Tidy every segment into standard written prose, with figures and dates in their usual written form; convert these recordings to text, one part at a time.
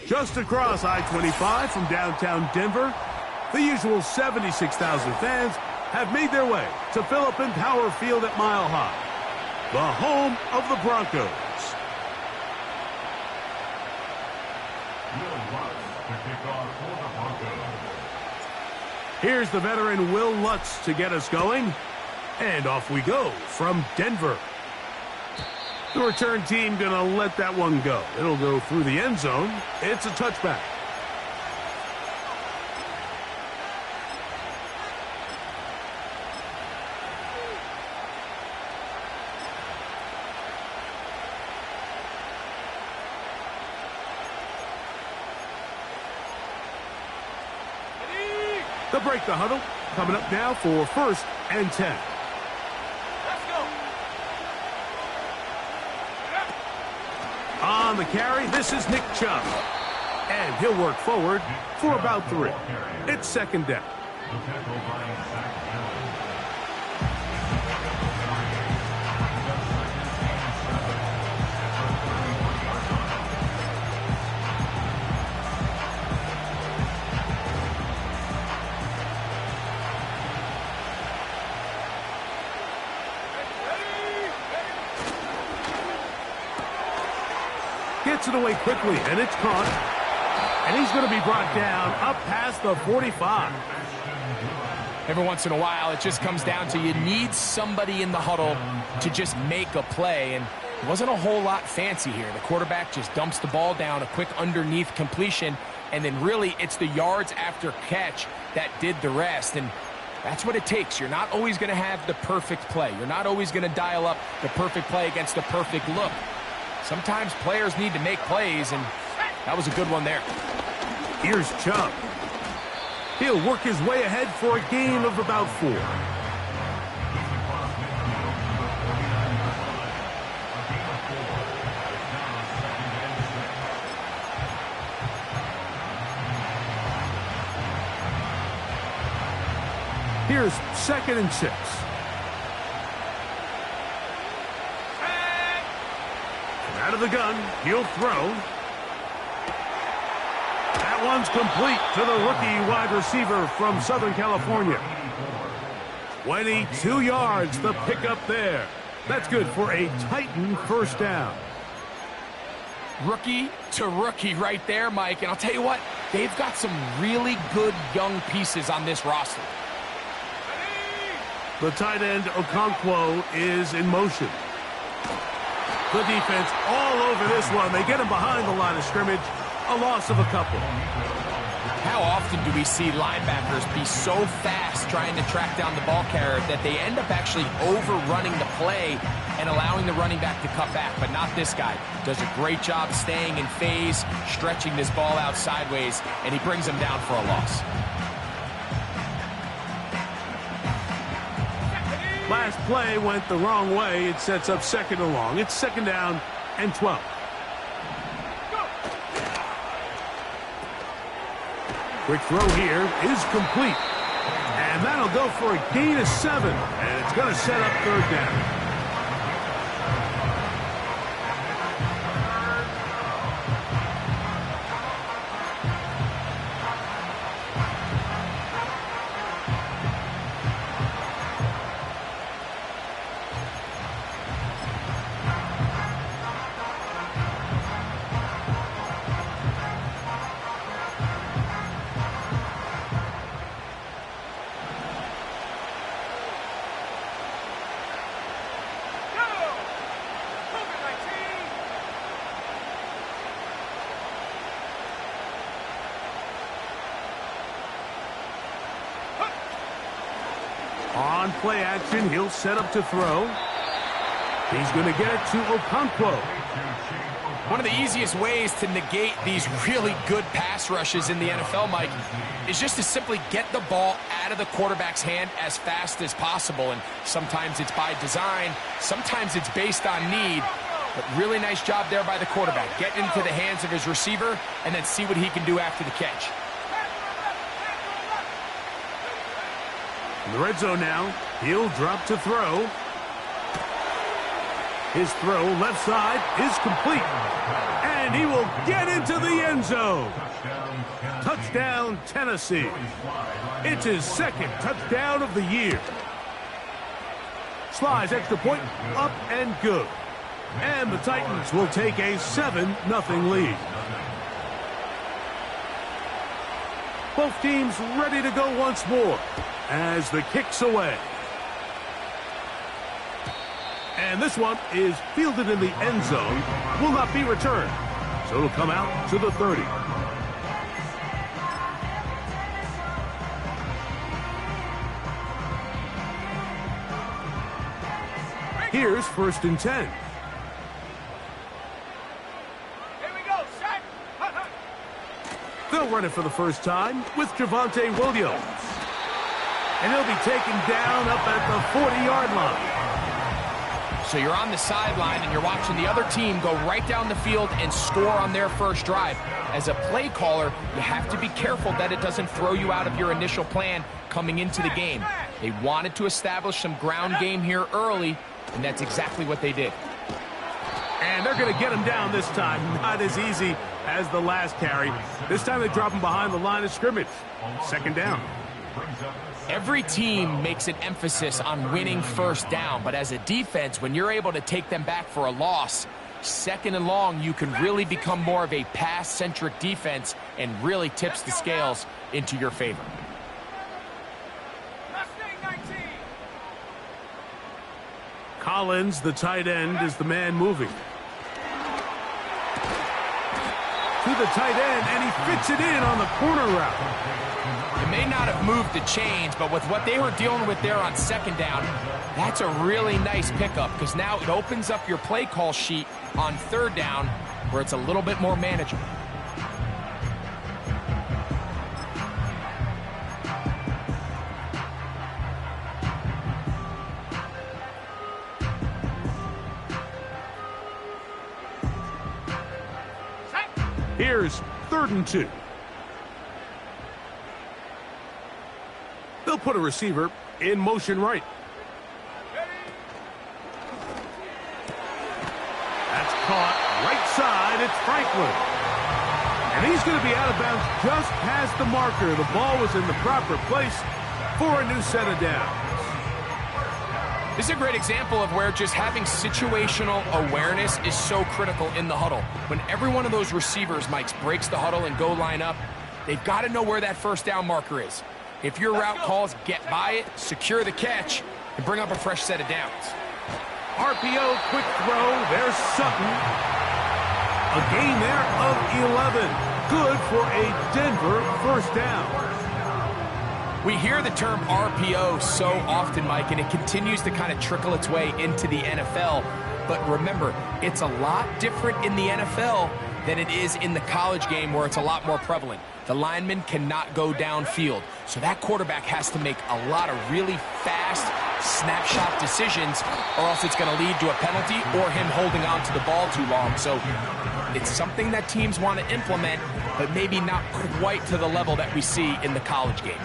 Just across I-25 from downtown Denver, the usual 76,000 fans have made their way to fill up Empower Field at Mile High, the home of the Broncos. Here's the veteran Will Lutz to get us going, and off we go from Denver. The return team gonna let that one go. It'll go through the end zone. It's a touchback. They'll break the huddle. Coming up now for 1st and 10. On the carry, this is Nick Chubb. And he'll work forward for about 3. It's 2nd down. Gets it away quickly, and it's caught. And he's going to be brought down up past the 45. Every once in a while, it just comes down to you need somebody in the huddle to just make a play. And it wasn't a whole lot fancy here. The quarterback just dumps the ball down, a quick underneath completion, and then really it's the yards after catch that did the rest. And that's what it takes. You're not always going to have the perfect play. You're not always going to dial up the perfect play against the perfect look. Sometimes players need to make plays, and that was a good one there. Here's Chubb. He'll work his way ahead for a gain of about 4. Here's 2nd and 6. Out of the gun, he'll throw. That one's complete to the rookie wide receiver from Southern California. 22 yards, the pickup there. That's good for a Titan 1st down. Rookie to rookie right there, Mike. And I'll tell you what, they've got some really good young pieces on this roster. The tight end, Okonkwo, is in motion. The defense all over this one. They get him behind the line of scrimmage. A loss of a couple. How often do we see linebackers be so fast trying to track down the ball carrier that they end up actually overrunning the play and allowing the running back to cut back? But not this guy. Does a great job staying in phase, stretching this ball out sideways, and he brings him down for a loss. Last play went the wrong way. It sets up 2nd and long. It's 2nd down and 12. Quick throw here is complete. And that'll go for a gain of 7. And it's going to set up 3rd down. On play action, he'll set up to throw. He's going to get it to Okonkwo. One of the easiest ways to negate these really good pass rushes in the NFL, Mike, is just to simply get the ball out of the quarterback's hand as fast as possible. And sometimes it's by design, sometimes it's based on need. But really nice job there by the quarterback. Get into the hands of his receiver and then see what he can do after the catch. In the red zone now, he'll drop to throw. His throw left side is complete. And he will get into the end zone. Touchdown, Tennessee. It's his second touchdown of the year. Slides extra point, up and good. And the Titans will take a 7-0 lead. Both teams ready to go once more as the kick's away. And this one is fielded in the end zone, will not be returned. So it'll come out to the 30. Here's 1st and 10. They'll run it for the first time with Javonte Williams. And he'll be taken down up at the 40-yard line. So you're on the sideline and you're watching the other team go right down the field and score on their first drive. As a play caller, you have to be careful that it doesn't throw you out of your initial plan coming into the game. They wanted to establish some ground game here early, and that's exactly what they did. And they're going to get him down this time. Not as easy as the last carry. This time they drop him behind the line of scrimmage. 2nd down. Every team makes an emphasis on winning first down, but as a defense, when you're able to take them back for a loss, 2nd and long, you can really become more of a pass-centric defense and really tips the scales into your favor. Collins, the tight end, is the man moving. To the tight end, and he fits it in on the corner route. It may not have moved the chains, but with what they were dealing with there on 2nd down, that's a really nice pickup because now it opens up your play call sheet on 3rd down where it's a little bit more manageable. Here's 3rd and 2. They'll put a receiver in motion right. That's caught right side. It's Franklin. And he's going to be out of bounds just past the marker. The ball was in the proper place for a new set of downs. This is a great example of where just having situational awareness is so critical in the huddle. When every one of those receivers, Mike, breaks the huddle and go line up, they've got to know where that first down marker is. If your route calls, get by it, secure the catch, and bring up a fresh set of downs. RPO, quick throw. There's Sutton. A gain there of 11. Good for a Denver first down. We hear the term RPO so often, Mike, and it continues to kind of trickle its way into the NFL. But remember, it's a lot different in the NFL than it is in the college game where it's a lot more prevalent. The lineman cannot go downfield, so that quarterback has to make a lot of really fast snapshot decisions, or else it's going to lead to a penalty or him holding on to the ball too long. So it's something that teams want to implement, but maybe not quite to the level that we see in the college game.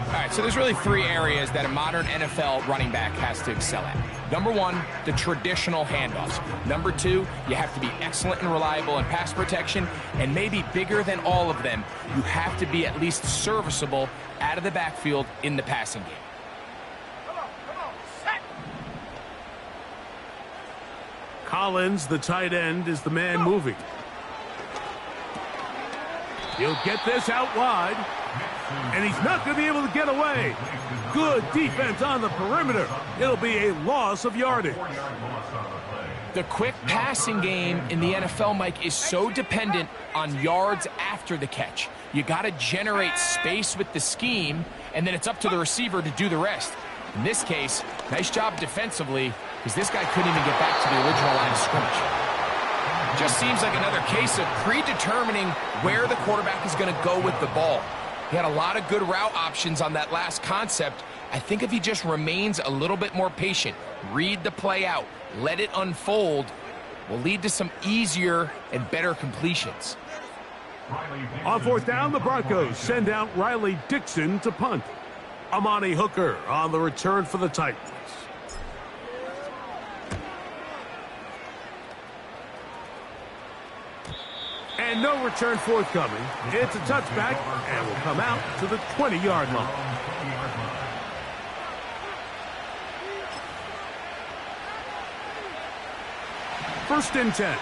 All right, so there's really 3 areas that a modern NFL running back has to excel at. Number 1, the traditional handoffs. Number 2, you have to be excellent and reliable in pass protection, and maybe bigger than all of them, you have to be at least serviceable out of the backfield in the passing game. Collins, the tight end, is the man moving. He'll get this out wide. And he's not going to be able to get away. Good defense on the perimeter. It'll be a loss of yardage. The quick passing game in the NFL, Mike, is so dependent on yards after the catch. You got to generate space with the scheme, and then it's up to the receiver to do the rest. In this case, nice job defensively, because this guy couldn't even get back to the original line of scrimmage. Just seems like another case of predetermining where the quarterback is going to go with the ball. He had a lot of good route options on that last concept. I think if he just remains a little bit more patient, read the play out, let it unfold, will lead to some easier and better completions. On 4th down, the Broncos send out Riley Dixon to punt. Amani Hooker on the return for the Titans. And no return forthcoming. It's a touchback and will come out to the 20-yard line. First and 10.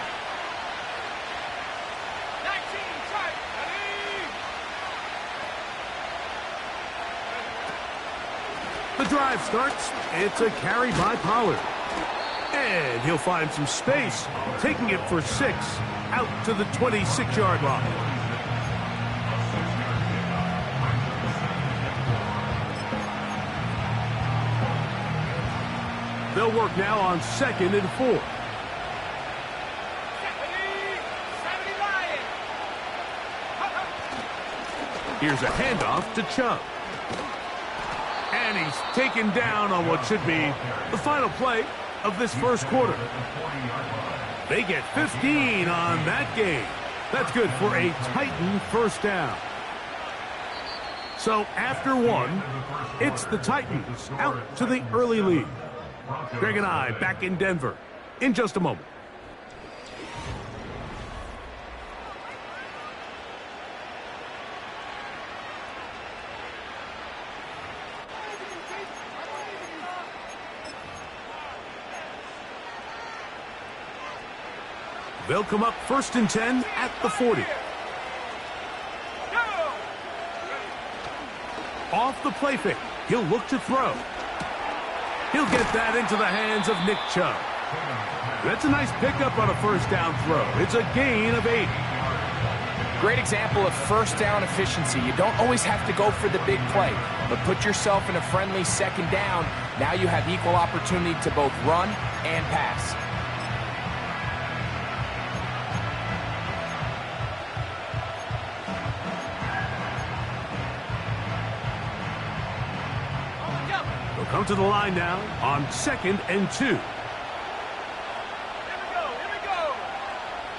The drive starts. It's a carry by Pollard. And he'll find some space, taking it for 6 out to the 26-yard line. They'll work now on 2nd and 4. Here's a handoff to Chubb. And he's taken down on what should be the final play of this first quarter. They get 15 on that game. That's good for a Titan first down. So after 1, it's the Titans out to the early lead. Greg and I back in Denver in just a moment. They'll come up first and 10 at the 40. Off the play fake. He'll look to throw. He'll get that into the hands of Nick Chubb. That's a nice pickup on a first down throw. It's a gain of 8. Great example of first down efficiency. You don't always have to go for the big play, but put yourself in a friendly second down. Now you have equal opportunity to both run and pass. Come to the line now on 2nd and 2. Here we go.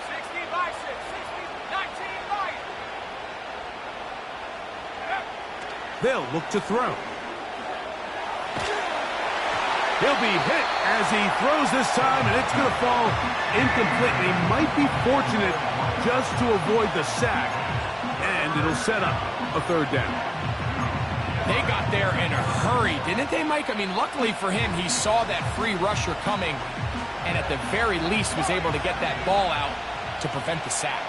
16 by 6, 19 by. They'll look to throw. He'll be hit as he throws this time, and it's going to fall incomplete. He might be fortunate just to avoid the sack, and it'll set up a third down. They got there in a hurry, didn't they, Mike? I mean, luckily for him, he saw that free rusher coming and at the very least was able to get that ball out to prevent the sack.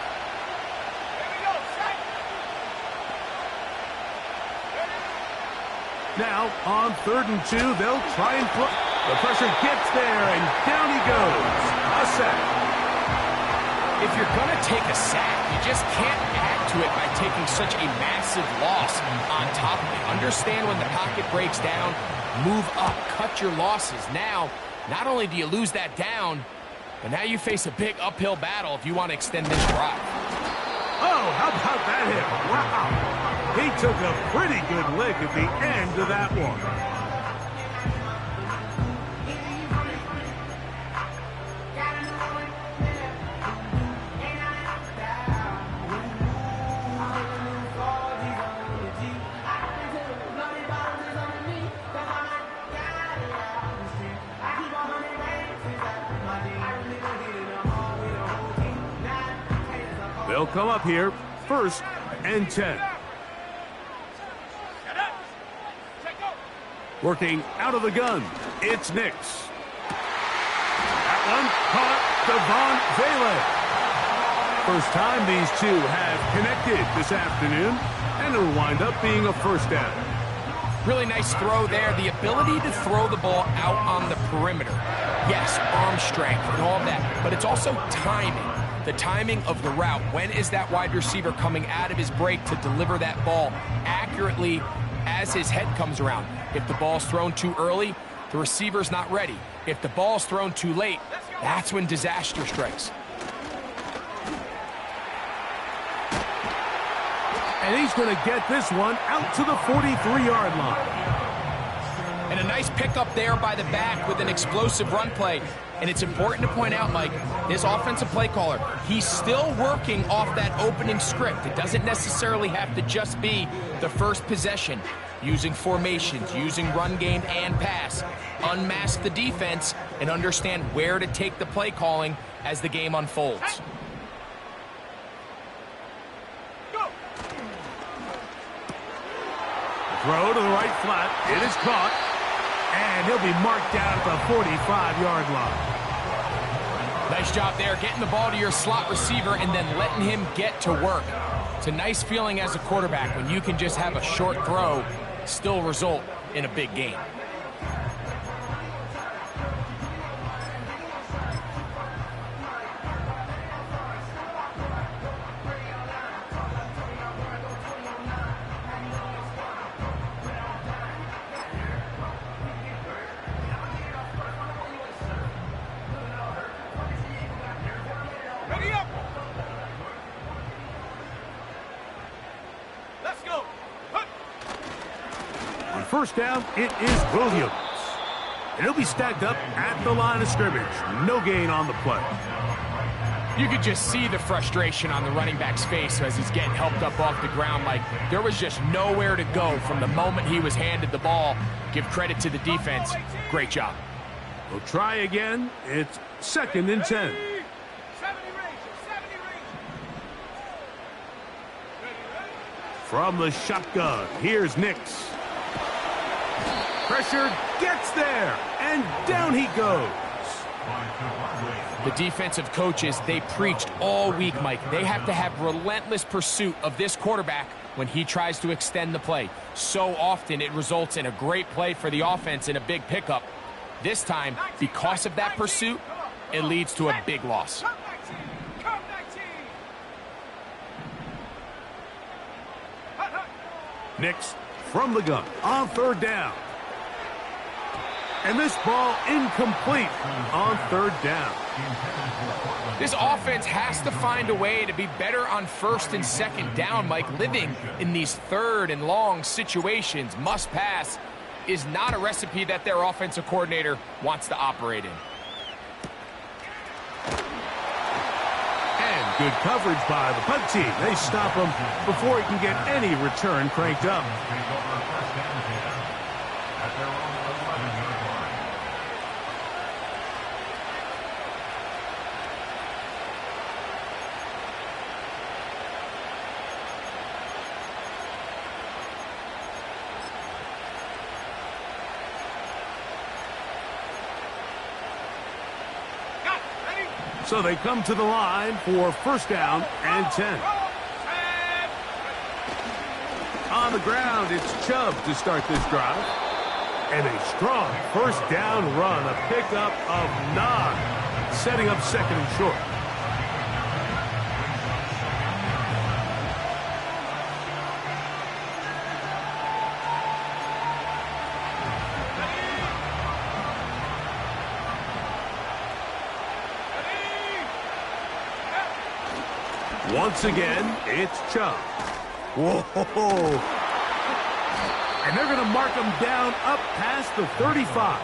Now, on 3rd and 2, they'll try and throw. The pressure gets there, and down he goes. A sack. If you're going to take a sack, you just can't add to it by taking such a massive loss on top of it. Understand when the pocket breaks down, move up, cut your losses. Now, not only do you lose that down, but now you face a big uphill battle if you want to extend this drive. Oh, how about that hit? Wow. He took a pretty good lick at the end of that one. They'll come up here, 1st and 10. Working out of the gun, it's Nix. That one caught Devon Vele. First time these two have connected this afternoon, and it'll wind up being a first down. Really nice throw there. The ability to throw the ball out on the perimeter. Yes, arm strength and all that, but it's also timing. The timing of the route. When is that wide receiver coming out of his break to deliver that ball accurately as his head comes around? If the ball's thrown too early, the receiver's not ready. If the ball's thrown too late, that's when disaster strikes. And he's going to get this one out to the 43-yard line. And a nice pickup there by the back with an explosive run play. And it's important to point out, Mike, this offensive play caller, he's still working off that opening script. It doesn't necessarily have to just be the first possession. Using formations, using run game and pass. Unmask the defense and understand where to take the play calling as the game unfolds. throw to the right flat. It is caught. And he'll be marked down at the 45-yard line. Nice job there, getting the ball to your slot receiver and then letting him get to work. It's a nice feeling as a quarterback when you can just have a short throw still result in a big game. Ready up. Let's go. On first down, it is Williams. And he'll be stacked up at the line of scrimmage. No gain on the play. You could just see the frustration on the running back's face as he's getting helped up off the ground. Like there was just nowhere to go from the moment he was handed the ball. Give credit to the defense. Great job. We'll try again. It's 2nd and 10. 70 range. 70 range. Ready. From the shotgun, here's Nix. Pressure gets there, and down he goes. The defensive coaches, they preached all week, Mike. They have to have relentless pursuit of this quarterback when he tries to extend the play. So often it results in a great play for the offense and a big pickup. This time, because of that pursuit, it leads to a big loss. Come back, team. Come back, team. Hut, hut. Nix from the gun on 3rd down. And this ball incomplete on 3rd down. This offense has to find a way to be better on 1st and 2nd down, Mike. Living in these 3rd and long situations, must pass, is not a recipe that their offensive coordinator wants to operate in. And good coverage by the punt team. They stop him before he can get any return cranked up. So they come to the line for 1st down and 10. On the ground, it's Chubb to start this drive. And a strong 1st down run, a pickup of 9, setting up 2nd and short. Once again, it's Chubb. Whoa! And they're going to mark him down up past the 35.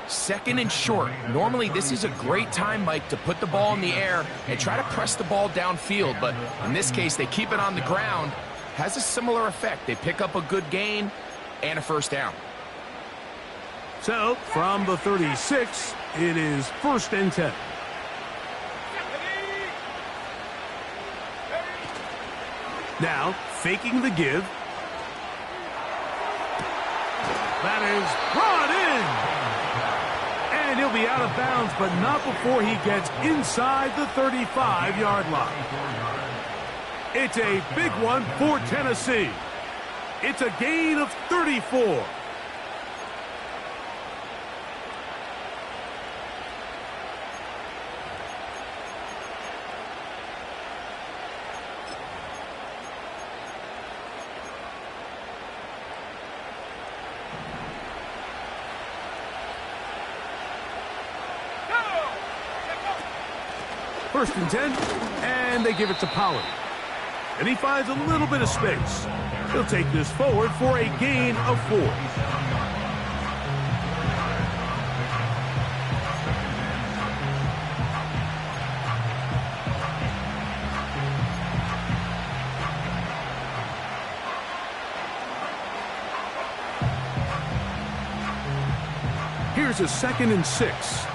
2nd and short. Normally, this is a great time, Mike, to put the ball in the air and try to press the ball downfield. But in this case, they keep it on the ground. Has a similar effect. They pick up a good gain and a 1st down. So, from the 36, it is 1st and 10. Now, faking the give. That is brought in. And he'll be out of bounds, but not before he gets inside the 35-yard line. It's a big one for Tennessee. It's a gain of 34. First and 10, and they give it to Pollard. And he finds a little bit of space. He'll take this forward for a gain of 4. Here's a 2nd and 6.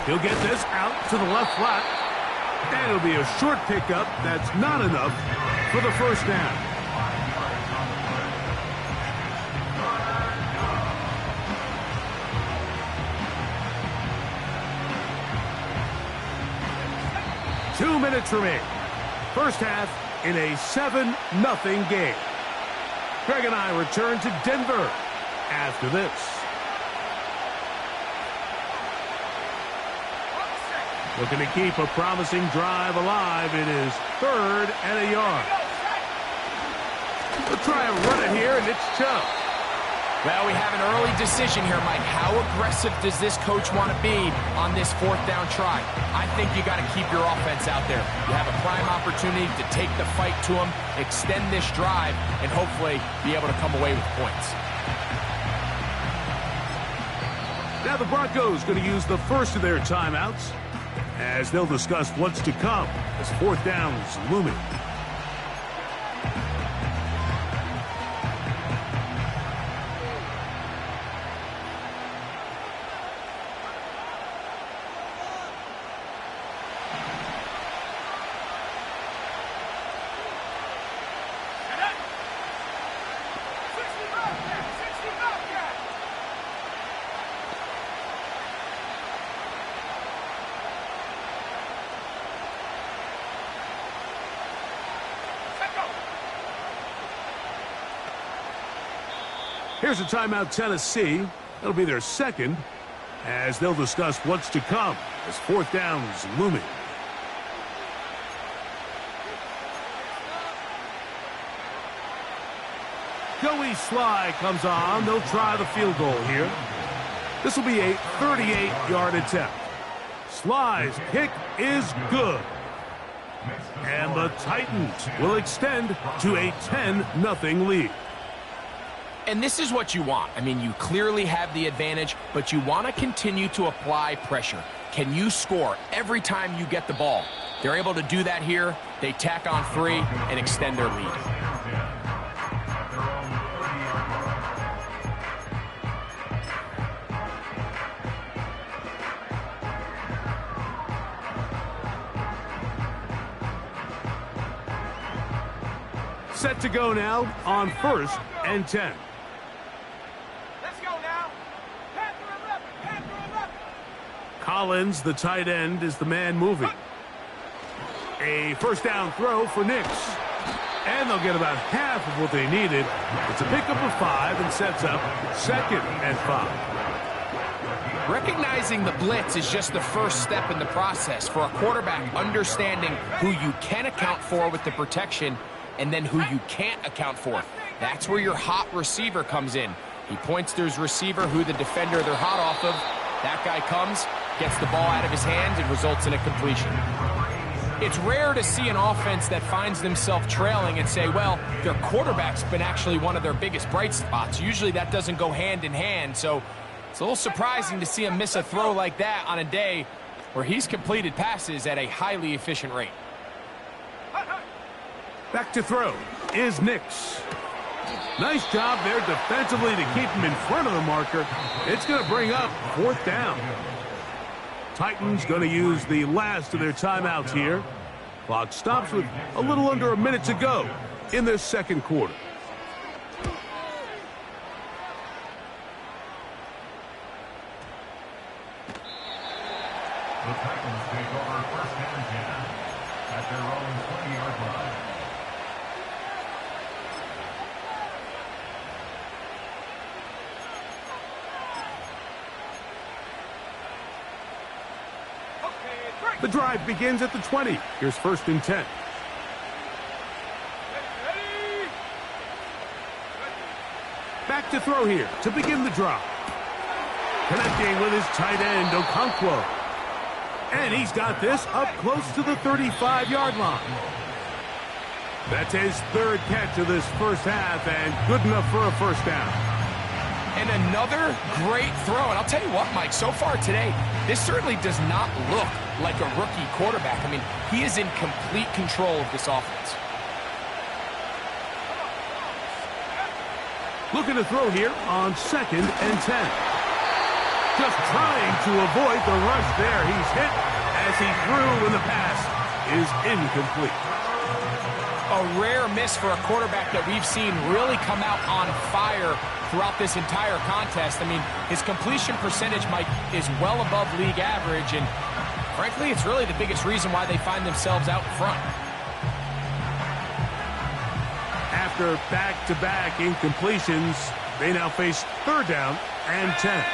He'll get this out to the left flat. And it'll be a short pickup. That's not enough for the first down. Two minutes remain. First half in a 7-0 game. Greg and I return to Denver after this. Looking to keep a promising drive alive. It is 3rd and a yard. They'll try and run it here, and it's Chubb. Well, we have an early decision here, Mike. How aggressive does this coach want to be on this 4th down try? I think you got to keep your offense out there. You have a prime opportunity to take the fight to them, extend this drive, and hopefully be able to come away with points. Now the Broncos going to use the first of their timeouts as they'll discuss what's to come as 4th down is looming. Here's a timeout, Tennessee. It'll be their second as they'll discuss what's to come as 4th down is looming. Joey Sly comes on. They'll try the field goal here. This will be a 38-yard attempt. Sly's kick is good. And the Titans will extend to a 10-0 lead. And this is what you want. I mean, you clearly have the advantage, but you want to continue to apply pressure. Can you score every time you get the ball? They're able to do that here. They tack on 3 and extend their lead. Set to go now on 1st and 10. Let's go now. Panther 11. Panther 11. Collins, the tight end, is the man moving. A first down throw for Nix. And they'll get about half of what they needed. It's a pickup of 5 and sets up 2nd and 5. Recognizing the blitz is just the first step in the process for a quarterback, understanding who you can account for with the protection and then who you can't account for. That's where your hot receiver comes in. He points to his receiver, who the defender they're hot off of. That guy comes, gets the ball out of his hands, and results in a completion. It's rare to see an offense that finds themselves trailing and say, well, their quarterback's been actually one of their biggest bright spots. Usually that doesn't go hand in hand, so it's a little surprising to see him miss a throw like that on a day where he's completed passes at a highly efficient rate. Back to throw is Nix. Nice job there defensively to keep him in front of the marker. It's going to bring up 4th down. Titans going to use the last of their timeouts here. Clock stops with a little under a minute to go in this 2nd quarter. The Titans take over 1st and 10 at their own 20-yard line. The drive begins at the 20. Here's 1st and 10. Back to throw here to begin the drive. Connecting with his tight end, Okonkwo. And he's got this up close to the 35-yard line. That's his 3rd catch of this first half, and good enough for a first down. And another great throw. And I'll tell you what, Mike, so far today, this certainly does not look like a rookie quarterback. I mean, he is in complete control of this offense. Looking to throw here on 2nd and 10. Just trying to avoid the rush there. He's hit as he threw, and the pass is incomplete. A rare miss for a quarterback that we've seen really come out on fire throughout this entire contest. I mean, his completion percentage, Mike, is well above league average, and frankly, it's really the biggest reason why they find themselves out front. After back-to-back incompletions, they now face 3rd down and 10.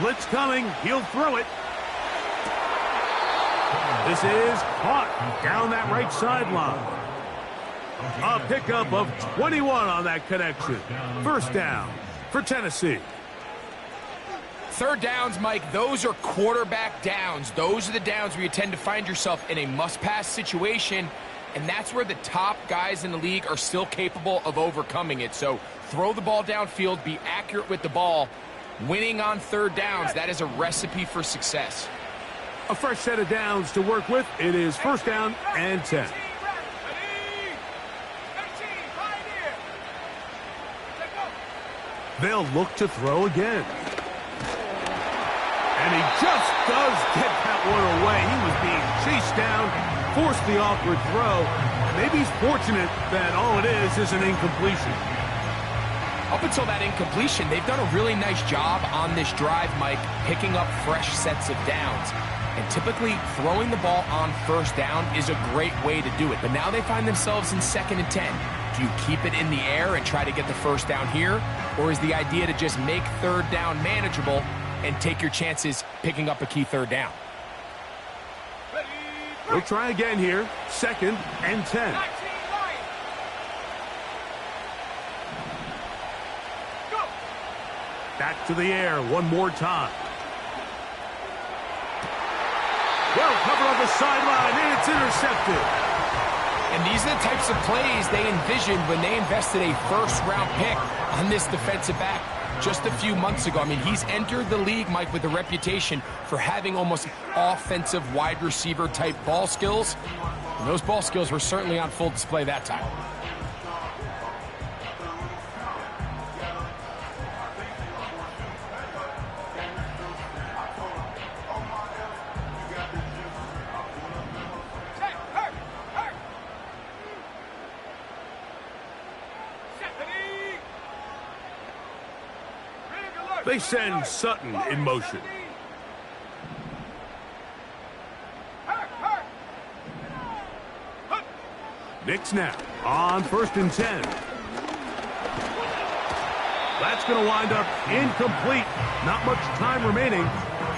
Blitz coming. He'll throw it. This is caught down that right sideline. A pickup of 21 on that connection. 1st down for Tennessee. 3rd downs, Mike, those are quarterback downs. Those are the downs where you tend to find yourself in a must-pass situation, and that's where the top guys in the league are still capable of overcoming it. So throw the ball downfield, be accurate with the ball. Winning on 3rd downs, that is a recipe for success. A fresh set of downs to work with. It is 1st down and 10. They'll look to throw again. And he just does get that one away. He was being chased down, forced the awkward throw. Maybe he's fortunate that all it is an incompletion. Up until that incompletion, they've done a really nice job on this drive, Mike, picking up fresh sets of downs. And typically, throwing the ball on 1st down is a great way to do it. But now they find themselves in 2nd and 10. Do you keep it in the air and try to get the 1st down here? Or is the idea to just make 3rd down manageable and take your chances picking up a key 3rd down? We'll try again here. 2nd and 10. Back to the air one more time. Well covered on the sideline, and it's intercepted. And these are the types of plays they envisioned when they invested a 1st-round pick on this defensive back just a few months ago. I mean, he's entered the league, Mike, with a reputation for having almost offensive wide receiver type ball skills. And those ball skills were certainly on full display that time. They send Sutton in motion. Nick snap on 1st and 10. That's going to wind up incomplete. Not much time remaining.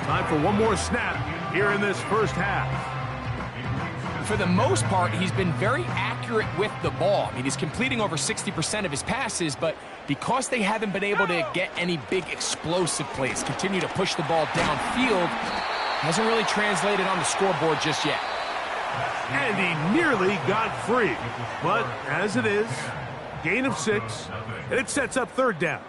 Time for one more snap here in this 1st half. For the most part, he's been very accurate with the ball. I mean, he's completing over 60% of his passes, but because they haven't been able to get any big explosive plays, continue to push the ball downfield, hasn't really translated on the scoreboard just yet. And he nearly got free. But as it is, gain of 6, and it sets up 3rd down.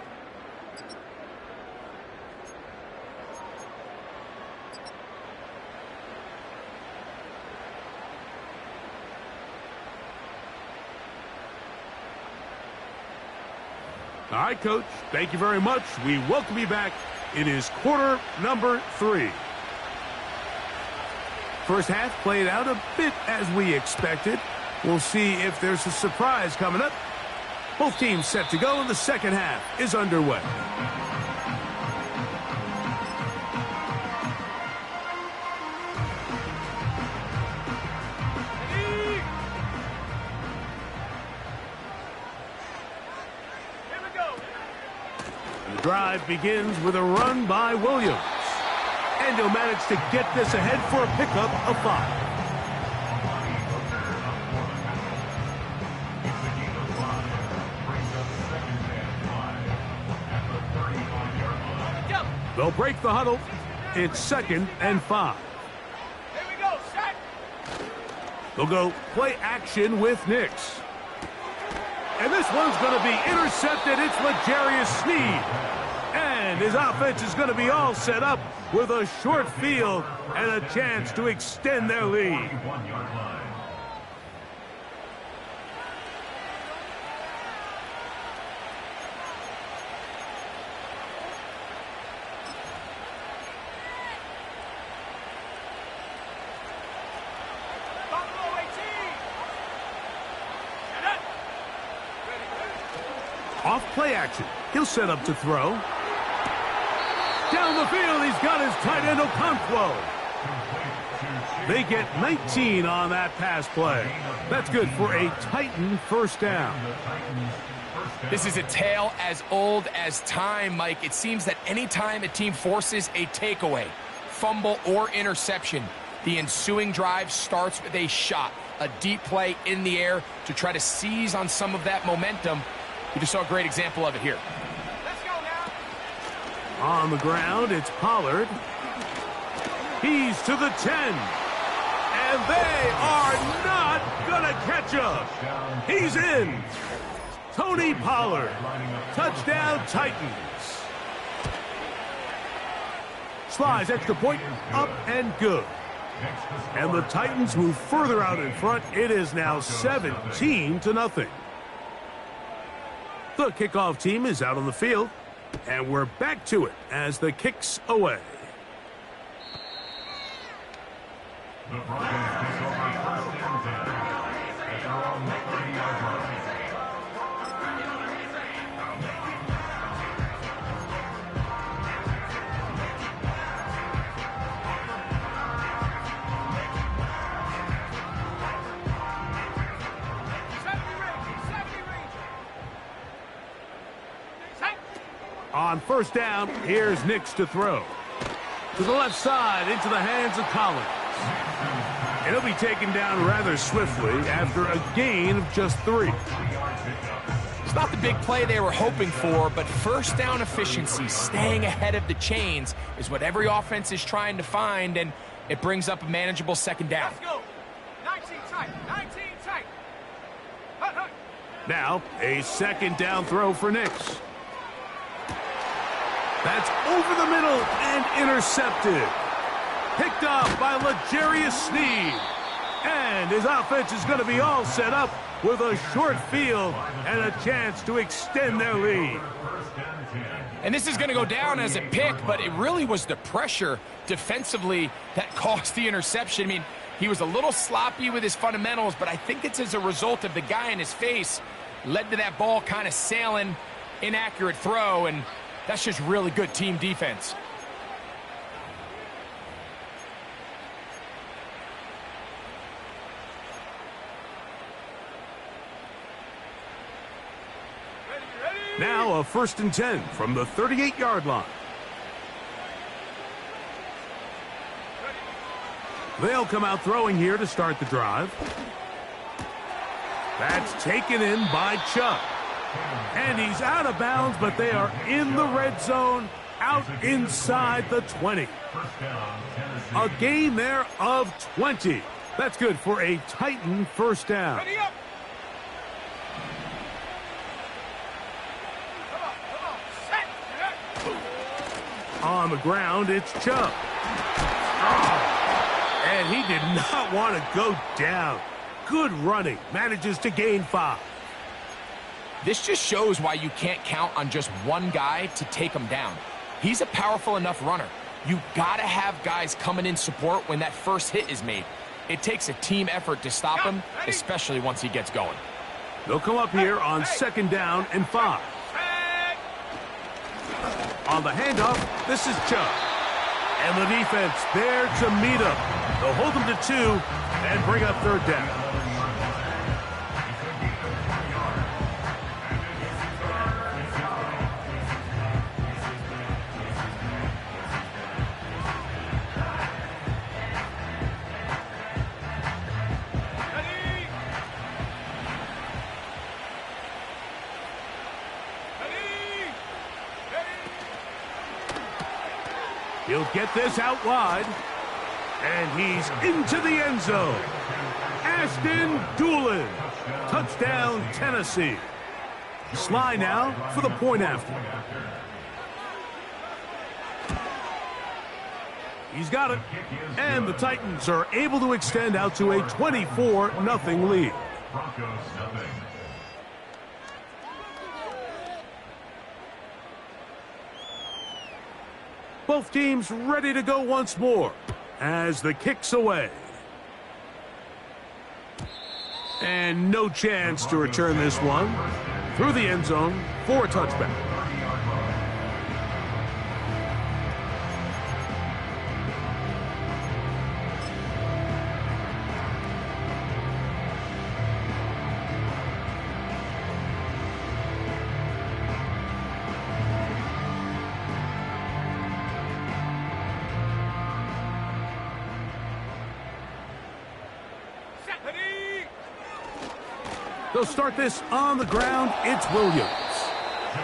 All right, Coach, thank you very much. We welcome you back. It is quarter number 3. 1st half played out a bit as we expected. We'll see if there's a surprise coming up. Both teams set to go, and the 2nd half is underway. The drive begins with a run by Williams. And he'll manage to get this ahead for a pickup of 5. They'll break the huddle. It's 2nd and 5. Here we go, set. They'll go play action with Nix. And this one's going to be intercepted. It's L'Jarius Sneed. And And his offense is going to be all set up with a short field and a chance to extend their lead. 1-yard line. Buffalo 18. Set up. Off play action. He'll set up to throw. Down the field, he's got his tight end Okonkwo. They get 19 on that pass play. That's good for a Titan first down. This is a tale as old as time, Mike. It seems that anytime a team forces a takeaway, fumble, or interception, the ensuing drive starts with a shot, a deep play in the air to try to seize on some of that momentum. We just saw a great example of it here. Let's go now. On the ground, it's Pollard. He's to the 10. And they are not going to catch him. He's in. Tony Pollard. Touchdown, Titans. Slides extra point, up and good. And the Titans move further out in front. It is now 17-0. The kickoff team is out on the field, and we're back to it as the kick's away. The Broncos take over 1st and 10 at their own 30-yard line. On first down, here's Nix to throw. To the left side, into the hands of Collins. And he'll be taken down rather swiftly after a gain of just 3. It's not the big play they were hoping for, but first down efficiency, staying ahead of the chains, is what every offense is trying to find, and it brings up a manageable second down. Let's go. 19 tight. 19 tight. Hut, hut. Now, a second down throw for Nix. That's over the middle and intercepted. Picked off by L'Jarius Sneed. And his offense is going to be all set up with a short field and a chance to extend their lead. And this is going to go down as a pick, but it really was the pressure defensively that caused the interception. I mean, he was a little sloppy with his fundamentals, but I think it's as a result of the guy in his face led to that ball kind of sailing, inaccurate throw, and that's just really good team defense. Now a 1st and 10 from the 38-yard line. They'll come out throwing here to start the drive. That's taken in by Chubb. And he's out of bounds, but they are in the red zone, out inside the 20. A gain there of 20. That's good for a Titan first down. Ready up. Come on. Set. On the ground, it's Chubb. Oh, and he did not want to go down. Good running. Manages to gain 5. This just shows why you can't count on just one guy to take him down. He's a powerful enough runner. You gotta have guys coming in support when that first hit is made. It takes a team effort to stop him, especially once he gets going. They'll come up here on 2nd down and 5. On the handoff, this is Chubb. And the defense there to meet him. They'll hold him to 2 and bring up 3rd down. He'll get this out wide. And he's into the end zone. Ashton Doolin. Touchdown, Tennessee. Sly now for the point after. He's got it. And the Titans are able to extend out to a 24-0 lead. Broncos nothing. Both teams ready to go once more as the kick's away. And no chance to return this one through the end zone for a touchback. They'll start this on the ground. It's Williams.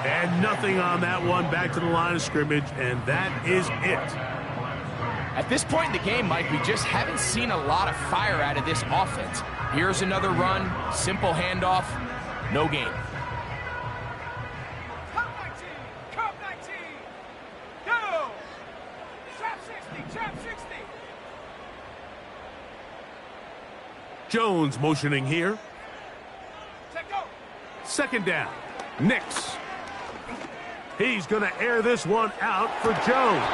And nothing on that one. Back to the line of scrimmage, and that is it. At this point in the game, Mike, we just haven't seen a lot of fire out of this offense. Here's another run, simple handoff, no gain. Come 19, come 19. Go. Trap 60, trap 60. Jones motioning here. Check go. Second down. Nix. He's going to air this one out for Jones.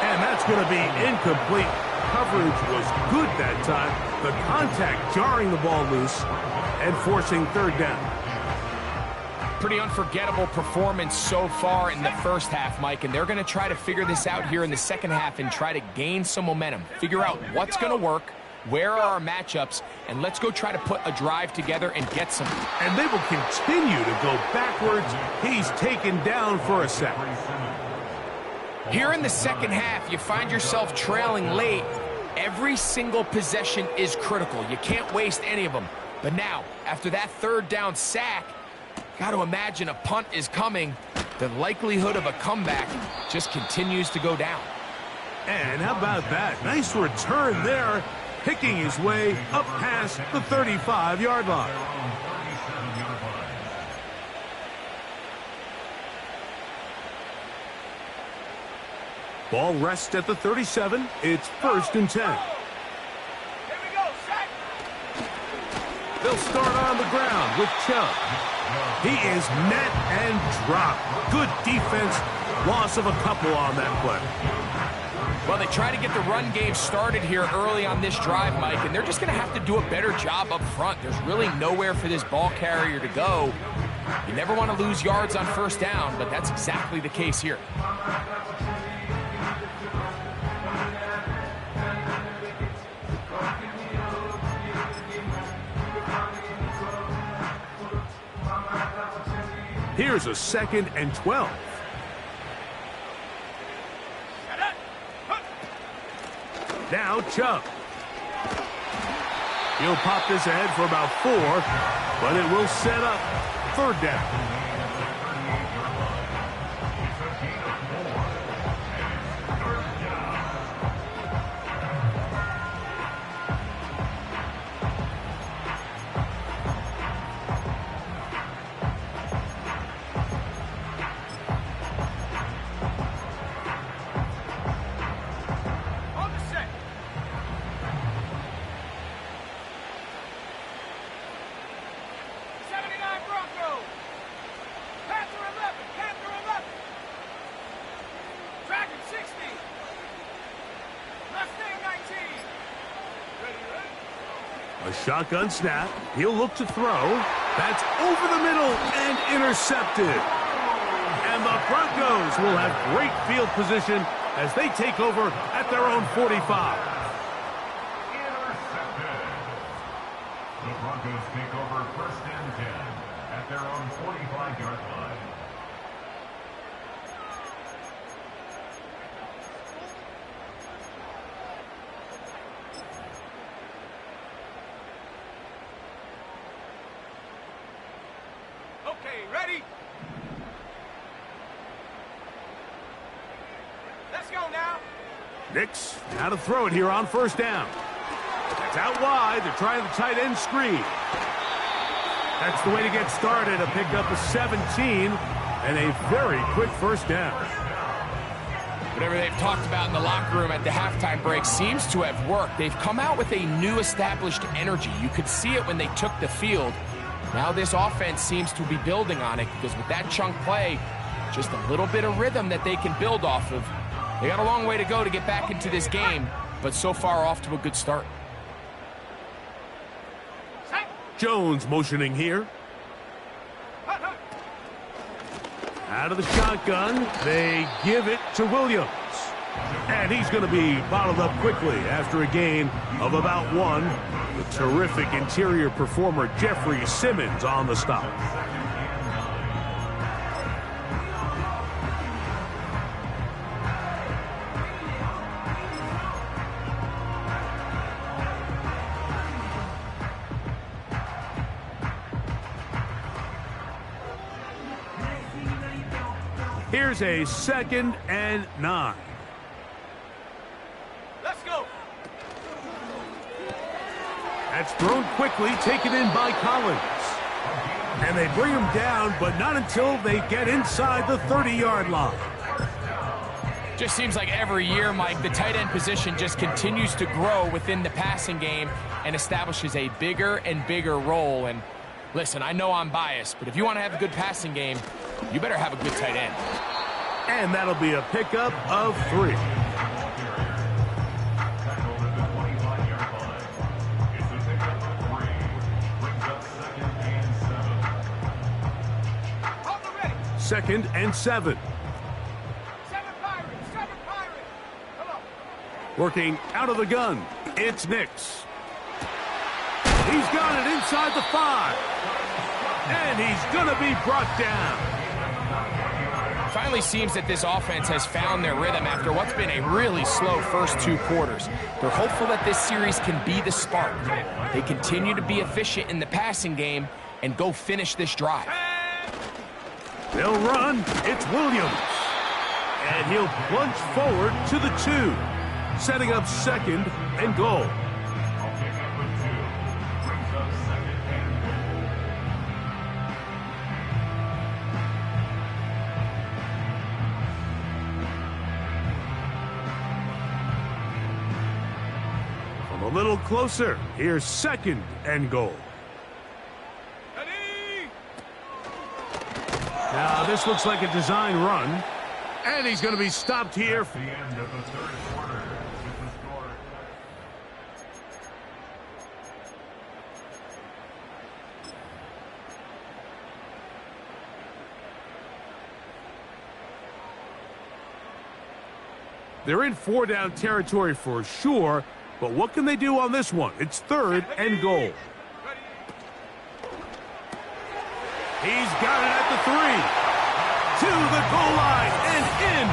And that's going to be incomplete. Coverage was good that time. The contact jarring the ball loose and forcing third down. Pretty unforgettable performance so far in the first half, Mike, and they're going to try to figure this out here in the second half and try to gain some momentum. Figure out what's going to work, where are our matchups, and let's go try to put a drive together and get some. And they will continue to go backwards. He's taken down for a sack. Here in the second half, you find yourself trailing late. Every single possession is critical. You can't waste any of them. But now, after that third down sack, got to imagine a punt is coming. The likelihood of a comeback just continues to go down. And how about that? Nice return there, picking his way up past the 35-yard line. Ball rests at the 37. It's 1st and 10. Here we go, sack. They'll start on the ground with Chubb. He is met and dropped. Good defense. Loss of a couple on that play. Well, they try to get the run game started here early on this drive, Mike, and they're just going to have to do a better job up front. There's really nowhere for this ball carrier to go. You never want to lose yards on first down, but that's exactly the case here. Here's a 2nd and 12. Now Chubb. He'll pop this ahead for about 4, but it will set up 3rd down. A shotgun snap. He'll look to throw. That's over the middle and intercepted. And the Broncos will have great field position as they take over at their own 45. Intercepted. The Broncos take over 1st and 10 at their own 45-yard line. Okay, ready? Let's go now. Nix, now to throw it here on 1st down. It's out wide. They're trying the tight end screen. That's the way to get started. A pickup of 17 and a very quick 1st down. Whatever they've talked about in the locker room at the halftime break seems to have worked. They've come out with a new established energy. You could see it when they took the field. Now this offense seems to be building on it because with that chunk play, just a little bit of rhythm that they can build off of. They got a long way to go to get back into this game, but so far off to a good start. Jones motioning here. Out of the shotgun, they give it to Williams. And he's going to be bottled up quickly after a gain of about 1. The terrific interior performer Jeffrey Simmons on the stop. Here's a 2nd and 9. Let's go. That's thrown quickly, taken in by Collins. And they bring him down, but not until they get inside the 30-yard line. Just seems like every year, Mike, the tight end position just continues to grow within the passing game and establishes a bigger and bigger role. And listen, I know I'm biased, but if you want to have a good passing game, you better have a good tight end. And that'll be a pickup of 3. Second and 7. 7 Pirates, 7 Pirates. Come on. Working out of the gun, it's Nix. He's got it inside the 5. And he's going to be brought down. Finally seems that this offense has found their rhythm after what's been a really slow first 2 quarters. They're hopeful that this series can be the spark. They continue to be efficient in the passing game and go finish this drive. They'll run. It's Williams. And he'll plunge forward to the 2, setting up 2nd and goal. From a little closer, here's 2nd and goal. Now, this looks like a design run, and he's going to be stopped here. The end of the 3rd quarter with the score. They're in 4-down territory for sure, but what can they do on this one? It's 3rd and goal. He's got it at the 3. To the goal line and in.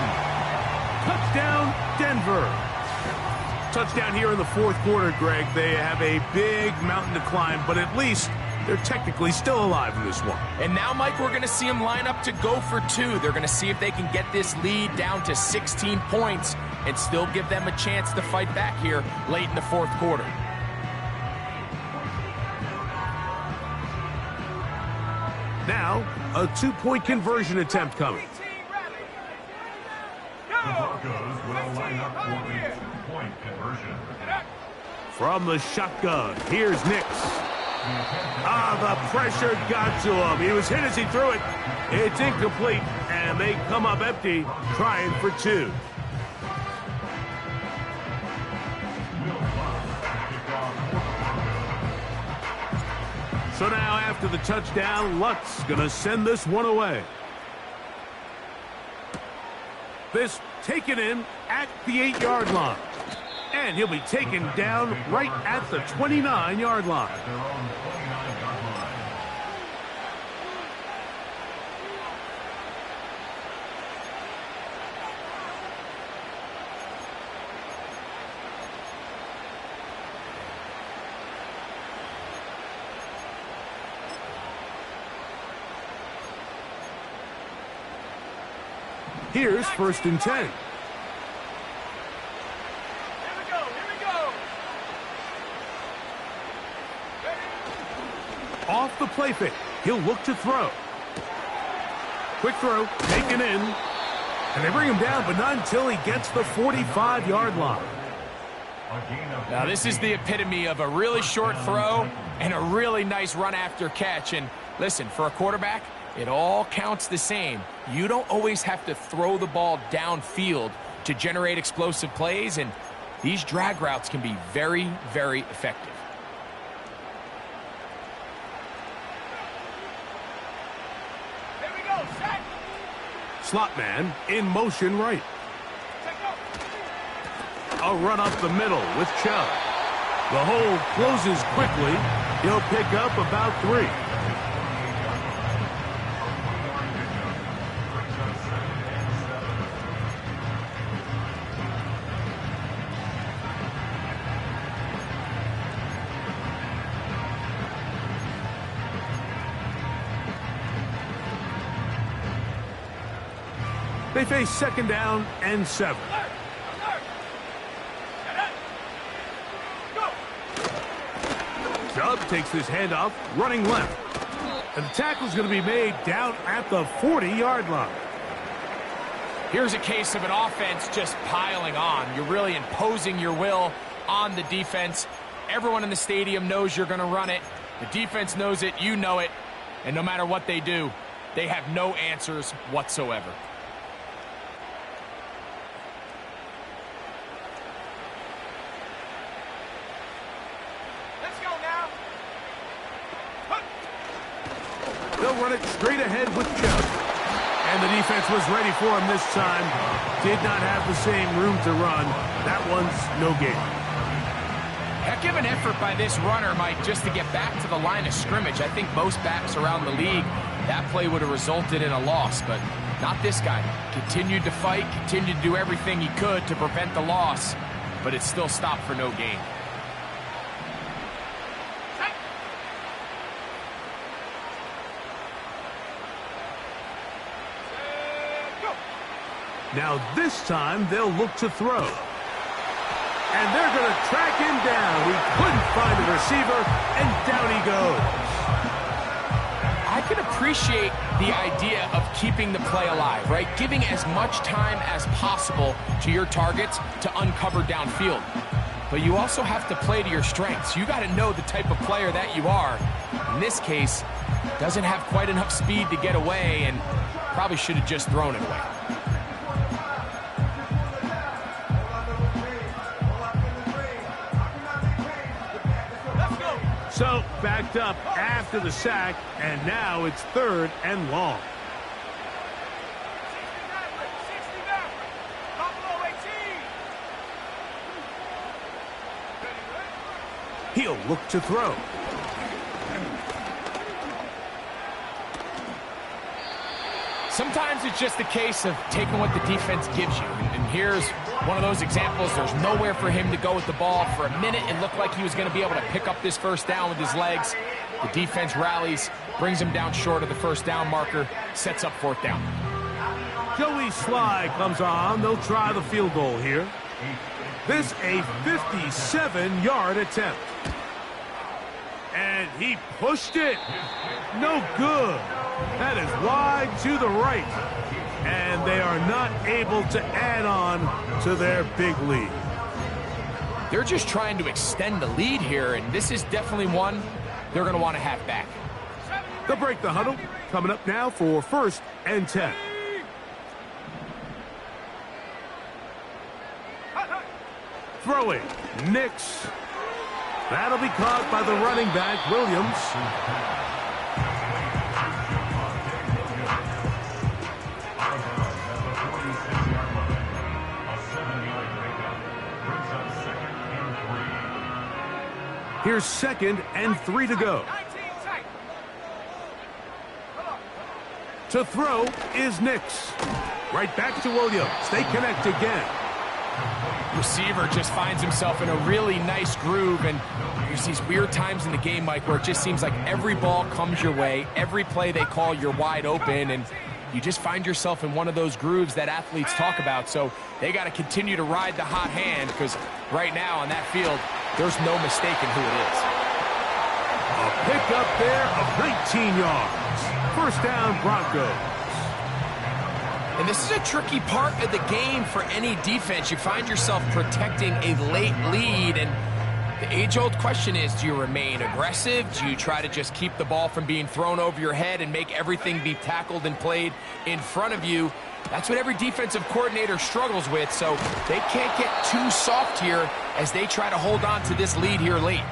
Touchdown, Denver. Touchdown here in the 4th quarter, Greg. They have a big mountain to climb, but at least they're technically still alive in this one. And now, Mike, we're going to see them line up to go for 2. They're going to see if they can get this lead down to 16 points and still give them a chance to fight back here late in the 4th quarter. Now, a 2-point conversion attempt coming. The Broncos will line up for the 2-point conversion. From the shotgun, here's Nix. The pressure got to him. He was hit as he threw it. It's incomplete, and they come up empty, trying for 2. So now after the touchdown, Lutz going to send this one away. This taken in at the 8-yard line. And he'll be taken down right at the 29-yard line. At their own 29-yard line. Here's 1st and 10. Here we go. Off the play fake. He'll look to throw. Quick throw, taken in. And they bring him down, but not until he gets the 45-yard line. Now, this is the epitome of a really short throw and a really nice run after catch. And listen, for a quarterback, it all counts the same. You don't always have to throw the ball downfield to generate explosive plays, and these drag routes can be very, very effective. Here we go, set. Slot man in motion right. A run up the middle with Chubb. The hole closes quickly. He'll pick up about 3. They face second down and 7. Chubb takes this handoff, running left. And the tackle's going to be made down at the 40-yard line. Here's a case of an offense just piling on. You're really imposing your will on the defense. Everyone in the stadium knows you're going to run it. The defense knows it, you know it. And no matter what they do, they have no answers whatsoever. They'll run it straight ahead with Chubb. And the defense was ready for him this time. Did not have the same room to run. That one's no gain. Heck of an effort by this runner, Mike, just to get back to the line of scrimmage. I think most backs around the league, that play would have resulted in a loss, but not this guy. Continued to fight, continued to do everything he could to prevent the loss, but it still stopped for no gain. Now this time they'll look to throw. And they're going to track him down. He couldn't find a receiver, and down he goes. I can appreciate the idea of keeping the play alive, right? Giving as much time as possible to your targets to uncover downfield. But you also have to play to your strengths. You got to know the type of player that you are. In this case, doesn't have quite enough speed to get away, and probably should have just thrown it away. So, backed up after the sack, and now it's 3rd and long. 69, He'll look to throw. Sometimes it's just a case of taking what the defense gives you. And here's one of those examples. There's nowhere for him to go with the ball. For a minute, it looked like he was going to be able to pick up this first down with his legs. The defense rallies, brings him down short of the first down marker, sets up 4th down. Joey Sly comes on. They'll try the field goal here. This a 57-yard attempt. And he pushed it. No good. That is wide to the right. And they are not able to add on to their big lead. They're just trying to extend the lead here, and this is definitely one they're going to want to have back. They'll break the huddle. Coming up now for 1st and 10. Throwing. Nix. That'll be caught by the running back, Williams. Here's 2nd and 3 to go. To throw is Nix. Right back to Williams. They connect again. Receiver just finds himself in a really nice groove, and there's these weird times in the game, Mike, where it just seems like every ball comes your way, every play they call, you're wide open, and you just find yourself in one of those grooves that athletes talk about. So they got to continue to ride the hot hand, because right now on that field, there's no mistaking who it is. A pickup there of 19 yards. First down, Broncos. And this is a tricky part of the game for any defense. You find yourself protecting a late lead, and the age-old question is, do you remain aggressive? Do you try to just keep the ball from being thrown over your head and make everything be tackled and played in front of you? That's what every defensive coordinator struggles with, so they can't get too soft here as they try to hold on to this lead here late.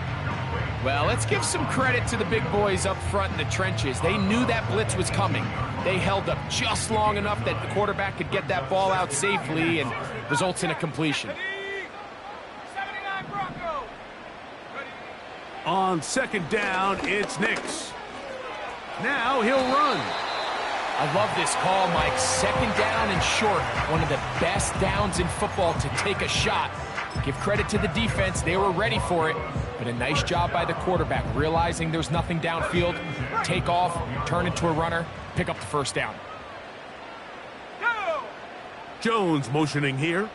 Well, let's give some credit to the big boys up front in the trenches. They knew that blitz was coming. They held up just long enough that the quarterback could get that ball out safely and results in a completion. 79 Bronco. On second down, it's Nix. Now he'll run. I love this call, Mike. Second down and short. One of the best downs in football to take a shot. Give credit to the defense. They were ready for it. But a nice job by the quarterback, realizing there's nothing downfield. Take off, turn into a runner, pick up the first down. Go. Jones motioning here.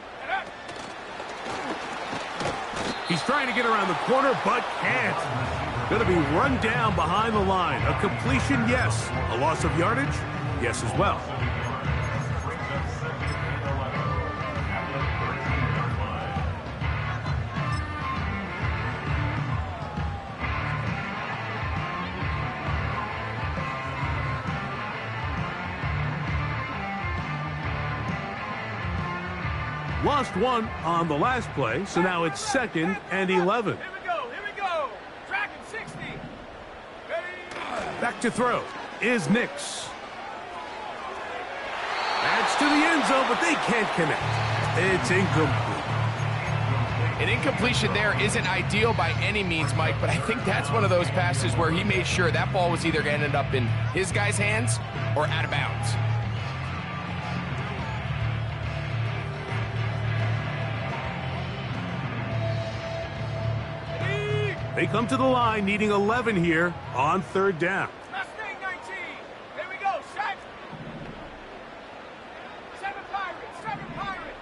He's trying to get around the corner, but can't. Going to be run down behind the line. A completion, yes. A loss of yardage, yes as well. Lost one on the last play, so now it's 2nd and 11. Here we go. Tracking 60. Ready. Back to throw is Nix. That's to the end zone, but they can't connect. It's incomplete. An incompletion there isn't ideal by any means, Mike, but I think that's one of those passes where he made sure that ball was either going to end up in his guy's hands or out of bounds. They come to the line needing 11 here on 3rd down. Mustang 19. Here we go. Set. 7 Pirate.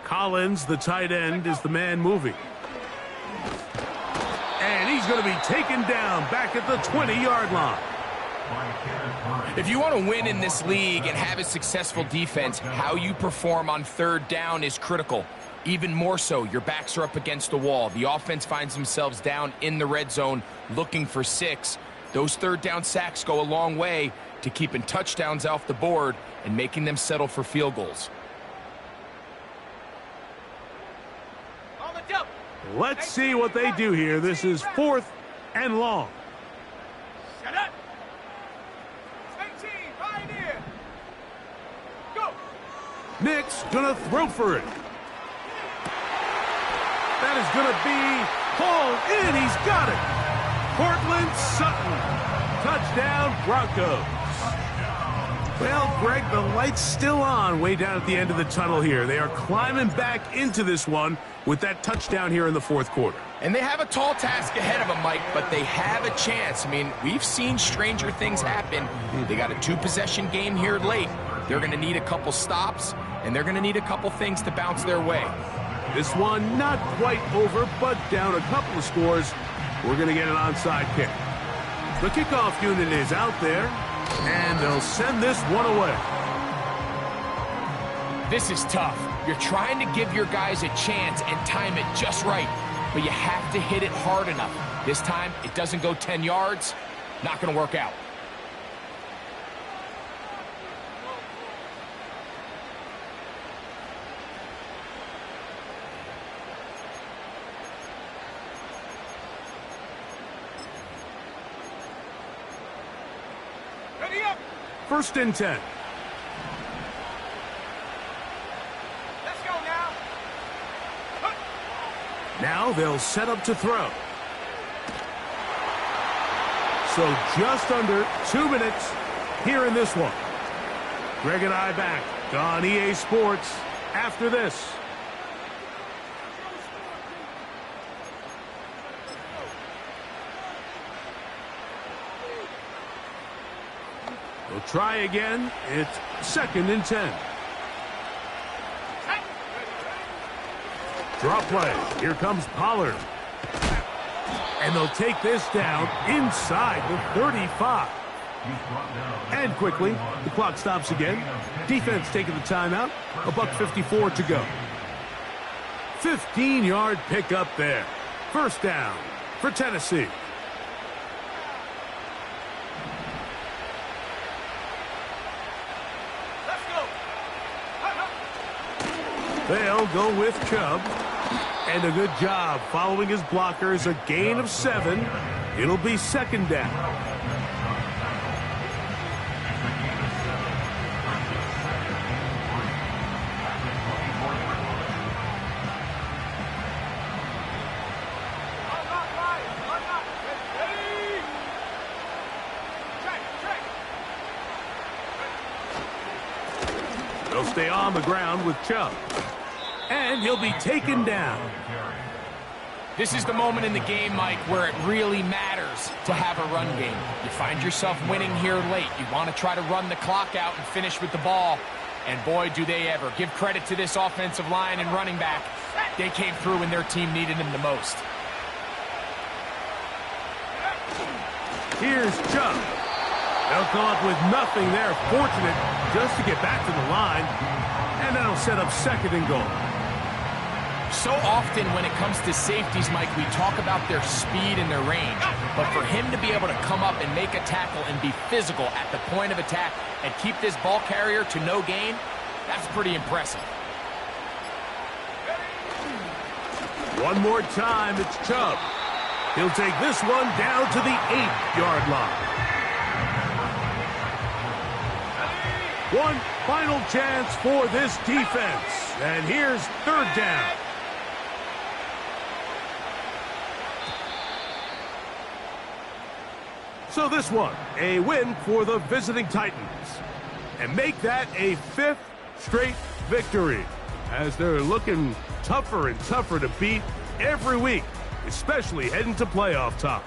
Collins, the tight end, is the man moving. And he's going to be taken down back at the 20-yard line. If you want to win in this league and have a successful defense, how you perform on 3rd down is critical. Even more so, your backs are up against the wall. The offense finds themselves down in the red zone looking for 6. Those 3rd down sacks go a long way to keeping touchdowns off the board and making them settle for field goals. On the double. Let's see what they do here. This is 4th and long. Shut up. 18. Pioneer. Go. Nix gonna throw for it. That is going to be hauled in. He's got it. Cortland Sutton. Touchdown, Broncos. Well, Greg, the light's still on way down at the end of the tunnel here. They are climbing back into this one with that touchdown here in the 4th quarter. And they have a tall task ahead of them, Mike, but they have a chance. I mean, we've seen stranger things happen. They got a 2-possession game here late. They're going to need a couple stops, and they're going to need a couple things to bounce their way. This one not quite over, but down a couple of scores. We're going to get an onside kick. The kickoff unit is out there, and they'll send this one away. This is tough. You're trying to give your guys a chance and time it just right, but you have to hit it hard enough. This time, it doesn't go 10 yards. Not going to work out. Ready up. 1st and 10. Let's go now. Now they'll set up to throw. So just under 2 minutes here in this one. Greg and I back on EA Sports after this. We'll try again. It's 2nd and 10. Draw play. Here comes Pollard. And they'll take this down inside the 35. And quickly, the clock stops again. Defense taking the timeout. $1:54 to go. 15-yard pickup there. First down for Tennessee. Let's go. They'll go with Chubb. And a good job following his blockers. A gain of 7. It'll be second down. They'll stay on the ground with Chubb. And he'll be taken down. This is the moment in the game, Mike, where it really matters to have a run game. You find yourself winning here late. You want to try to run the clock out and finish with the ball. And boy, do they ever. Give credit to this offensive line and running back. They came through when their team needed them the most. Here's Chubb. They'll come up with nothing there. Fortunate just to get back to the line. And that'll set up second and goal. So often when it comes to safeties, Mike, we talk about their speed and their range. But for him to be able to come up and make a tackle and be physical at the point of attack and keep this ball carrier to no gain, that's pretty impressive. One more time, it's Chubb. He'll take this one down to the 8-yard line. One final chance for this defense. And here's third down. So this one, a win for the visiting Titans. And make that a 5th straight victory, as they're looking tougher and tougher to beat every week, especially heading to playoff time.